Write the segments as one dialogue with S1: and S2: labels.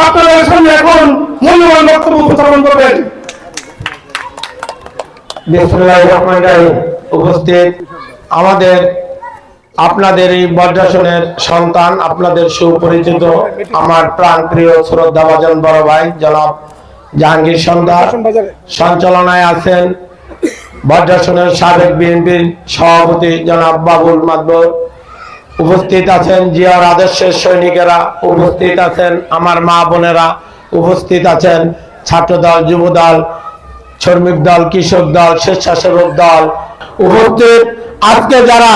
S1: আপনাদের সামনে এখন মূল্যবান বক্তব্য উপস্থাপন করবেন।
S2: বিসমিল্লাহির রহমানির রহিম। উপস্থিত আমাদের আপনাদের এই বজ্রাসনের সন্তান, আপনাদের সুপরিচিত আমার প্রাণপ্রিয় শ্রদ্ধাভাজন বড় ভাই জনাব জাহাঙ্গীর সন্ধ্যা, সঞ্চালনায় আছেন বজ্রাসনের সাবেক বিএনপির সভাপতি জনাব বাবুল মাদবর, উপস্থিত আছেন জিয়ার আদর্শের সৈনিকেরা, উপস্থিত আছেন আমার মা বোনেরা, উপস্থিত আছেন ছাত্রদল, যুবদল, শ্রমিক দল, কৃষক দল, স্বেচ্ছাসেবক দল, উপস্থিত আজকে যারা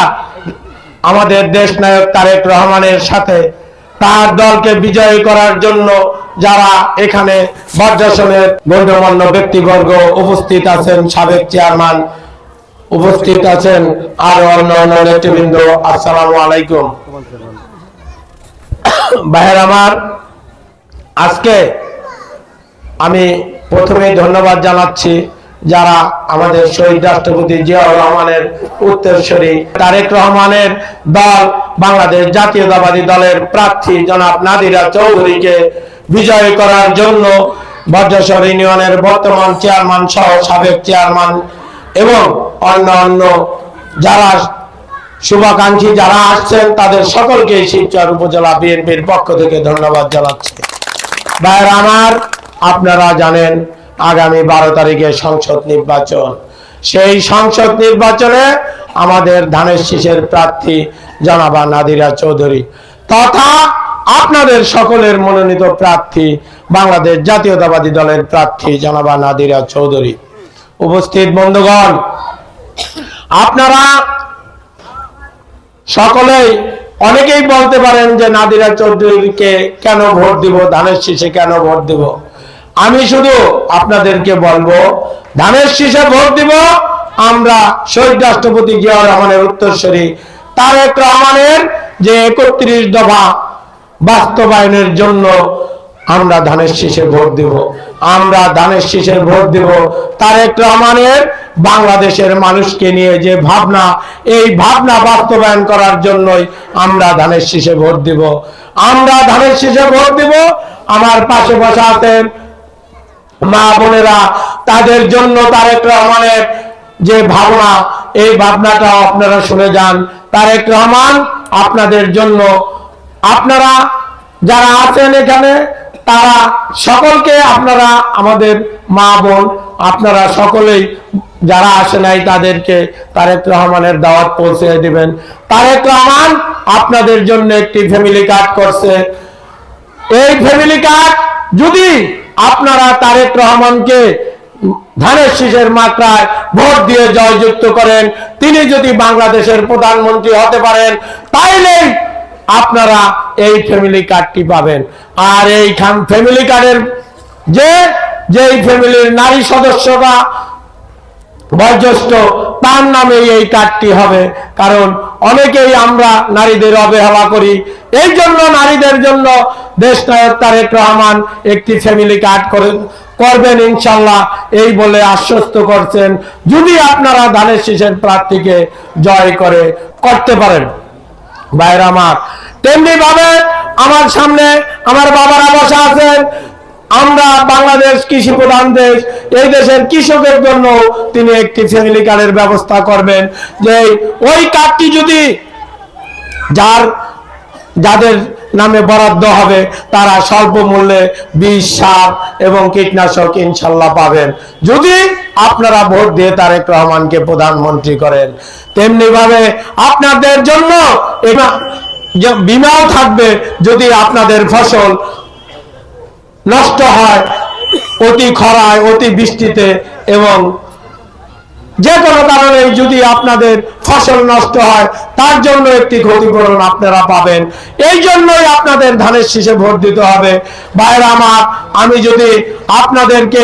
S2: আমাদের দেশ নায়ক তারেক রহমানের সাথে তার দলকে বিজয়ী করার জন্য যারা এখানে বজ্রাসনের গণ্যমান্য ব্যক্তিবর্গ উপস্থিত আছেন, সাবেক চেয়ারম্যান উপস্থিত আছেন, আরো অন্যান্য নেতৃবৃন্দ, আসসালামু আলাইকুম। ভাইয়ের আমার, আজকে আমি প্রথমেই ধন্যবাদ জানাচ্ছি যারা আমাদের শহীদ রাষ্ট্রপতি জিয়াউর রহমানের উত্তরসূরি তারেক রহমানের দল বাংলাদেশ জাতীয়তাবাদী দলের প্রার্থী জনাব নাদিরা চৌধুরীকে বিজয় করার জন্য বজ্রাসর ইউনিয়নের বর্তমান চেয়ারম্যান সহ সাবেক চেয়ারম্যান এবং অন্য যারা শুভাকাঙ্ক্ষী যারা আসছেন তাদের সকলকে শিবচর উপজেলা বিএনপির পক্ষ থেকে ধন্যবাদ জানাচ্ছি। ভাইয়ের আমার, আপনারা জানেন আগামী 12 তারিখে সংসদ নির্বাচন। সেই সংসদ নির্বাচনে আমাদের ধানের শীষের প্রার্থী জনাবা নাদিরা চৌধুরী তথা আপনাদের সকলের মনোনীত প্রার্থী বাংলাদেশ জাতীয়তাবাদী দলের প্রার্থী জনাবা নাদিরা চৌধুরী। উপস্থিত বন্ধুগণ, আপনারা সকলেই অনেকেই বলতে পারেন যে নাদিরা চৌধুরীকে কেন ভোট দিব, ধানের শীষে কেন ভোট দিব। আমি শুধু আপনাদেরকে বলবো, ধানের শীষে ভোট দিব আমরা শহীদ রাষ্ট্রপতি জিয়াউর রহমানের উত্তরসূরি তারেক রহমানের যে 31 দফা বাস্তবায়নের জন্য আমরা ধানের শীষে ভোট দিব। আমরা ধানের শীষে ভোট দিব তারেক রহমানের বাংলাদেশের মানুষকে নিয়ে যে ভাবনা, এই ভাবনা বাস্তবায়ন করার জন্যই আমরা ধানের শীষে ভোট দিব। আমরা ধানের শীষে ভোট দিব। আমার পাশে বসা আছেন মা বোনেরা, তাদের জন্য তারেক রহমানের যে ভাবনা, এই ভাবনাটা আপনারা শুনে যান। তারেক রহমান আপনাদের জন্য, আপনারা যারা আছেন এখানে তারা সকলকে, আপনারা আমাদের মা বোন, আপনারা সকলেই যারা আসে নাই তাদেরকে তারেক রহমানের দাওয়াত পৌঁছে দিবেন। তারেক রহমান আপনাদের জন্য একটি ফ্যামিলি কার্ড করছে। এই ফ্যামিলি কার্ড যদি আপনারা তারেক রহমানকে ধানের শীষের মাত্রায় ভোট দিয়ে জয়যুক্ত করেন, তিনি যদি বাংলাদেশের প্রধানমন্ত্রী হতে পারেন, তাইলেই আপনারা এই ফ্যামিলি কার্ডটি পাবেন। আর এই ফ্যামিলি কার্ডের যেই ফ্যামিলির নারী সদস্যরা বয়োজ্যেষ্ঠ, তার নামে এই কার্ডটি হবে। কারণ অনেকেই আমরা নারীদের অবহেলা করি, এই জন্য নারীদের জন্য দেশ নায়ক তারেক রহমান একটি ফ্যামিলি কার্ড করবেন ইনশাল্লাহ, এই বলে আশ্বস্ত করছেন, যদি আপনারা ধানের শীষের প্রার্থীকে জয় করতে পারেন। ভাইরা আমার, তেমনি ভাবে আমার সামনে আমার বাবারা বসা আছেন। আমরা বাংলাদেশ কৃষি প্রধান দেশ, এই দেশের কৃষকের জন্য তিনি একটি ফ্যামিলি কার্ডের ব্যবস্থা করবেন, যে ওই কার্ডটি যদি যাদের নামে বরাদ্দ হবে তারা স্বল্প মূল্যে বীজ, সার এবং কীটনাশক ইনশাল্লাহ পাবেন, যদি আপনারা ভোট দিয়ে তারেক রহমানকে প্রধানমন্ত্রী করেন। তেমনি ভাবে আপনাদের জন্য বীমাও থাকবে, যদি আপনাদের ফসল নষ্ট হয় অতি খরায়, অতি বৃষ্টিতে এবং যে কোনো কারণে যদি আপনাদের ফসল নষ্ট হয়, তার জন্য একটি ক্ষতিপূরণ আপনারা পাবেন। এই জন্যই আপনাদের ধানের শীষে ভোট দিতে হবে। ভাইরা আমার, আমি যদি আপনাদেরকে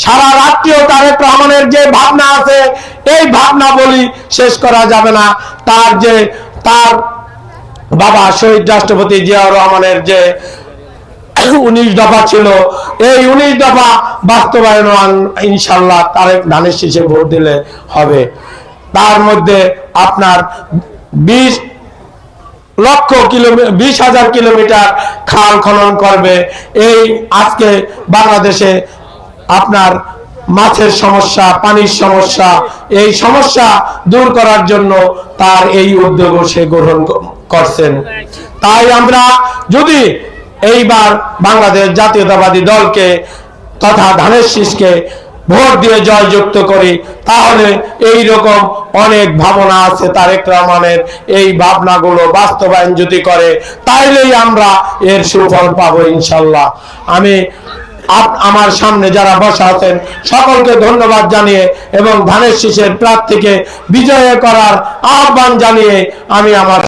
S2: সারা রাত্রিও তারেক রহমানের যে ভাবনা আছে, এই ভাবনা বলি শেষ করা যাবে না। তার বাবা শহীদ রাষ্ট্রপতি জিয়াউর রহমানের যে 19 দফা ছিল, এই 19 দফা বাস্তবায়ন ইনশাল্লাহ তারেক ধানের শীষে ভোট দিলে হবে। তার মধ্যে আপনার লক্ষ কিলোমিটার 20,000 কিলোমিটার খাল খনন করবে। এই আজকে বাংলাদেশে আপনার মাছের সমস্যা, পানির সমস্যা, এই সমস্যা দূর করার জন্য তার এই উদ্যোগ সে গ্রহণ করছেন। তাই আমরা যদি এইবার বাংলাদেশ জাতীয়তাবাদী দলকে তথা ধানের শীষকে ভোট দিয়ে জয়যুক্ত করি, তাহলে এই রকম অনেক ভাবনা আছে তারেক রহমানের, এই ভাবনাগুলো বাস্তবায়ন যদি করে তাইলেই আমরা এর সুফল পাবো ইনশাল্লাহ। আমি আমার সামনে যারা বসা আছেন সকলকে ধন্যবাদ জানিয়ে এবং ধানের শীষের প্রার্থীকে বিজয় করার আহ্বান জানিয়ে আমি আমার